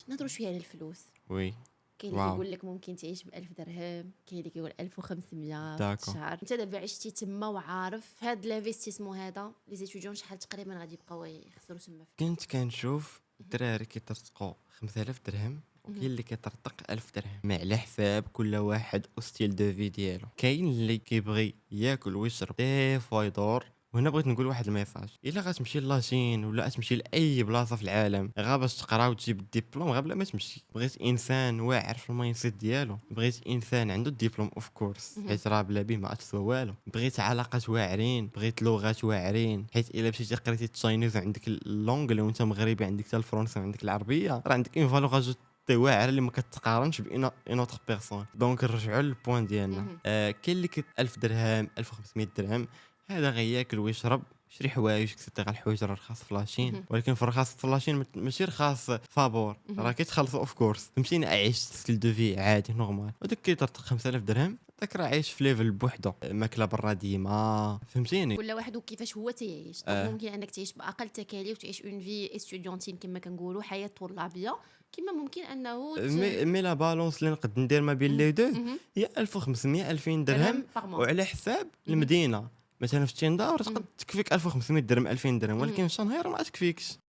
نهضروا شويه على الفلوس. وي كاين اللي واو كيقول لك ممكن تعيش ب1000 درهم، كاين اللي كيقول 1500 في داكو الشهر. انت دابا عشتي تما وعارف هاد لافيستيسمون هذا لي زيتيديون شحال تقريبا غادي يبقاو يخسروا تما كنت كنشوف الدراري كيطرطقوا 5000 درهم وكاين اللي كيطرطق 1000 درهم ما على حساب كل واحد وستيل دو في ديالو. كاين اللي كيبغي ياكل ويشرب دي فوا يدور. وهنا بغيت نقول واحد الميساج، الا غتمشي لاشين ولا غتمشي لاي بلاصه في العالم غا باش تقرا وتجيب الدبلوم غا بلا ما تمشي. بغيت انسان واعر في المايند سيت ديالو، بغيت انسان عنده الدبلوم اوف كورس حيت راه بلا بيه ما غاتسوى والو، بغيت علاقات واعرين، بغيت لغات واعرين حيت الا مشيتي قريتي التشاينيز وعندك اللونجلي وانت مغربي عندك حتى الفرنسي وعندك العربيه راه عندك اون فالور اجوتي واعره اللي ما كتقارنش بين اوتر بيرسون. دونك نرجعوا للبوين ديالنا. كاين اللي 1000 درهم 1500 درهم هذا غياكل ويشرب يشري حوايج كتلقى الحوايج راه رخاص فلاشين، ولكن في الرخاص فلاشين ماشي رخاص فابور، راه كيتخلصوا اوف كورس. فهمتيني عايش ستيل دو في عادي نورمال، وداك كيطرطق 5000 درهم داك راه عايش في ليفل بوحدو، ماكله برا ديما. فهمتيني كل واحد وكيفاش هو تيعيش. دونك ممكن انك تعيش باقل تكاليف، تعيش اون في استوديونتين كما كنقولوا، حياه طلابيه. كما ممكن انه مي لا بالونس اللي نقد ندير ما بين لي دو هي 1500 2000 درهم، درهم باغ موا. وعلى حساب المدينه. مثلا في تشينداور تقد تكفيك 1500 درهم 2000 درهم، ولكن في شنهار ما تكفيكش.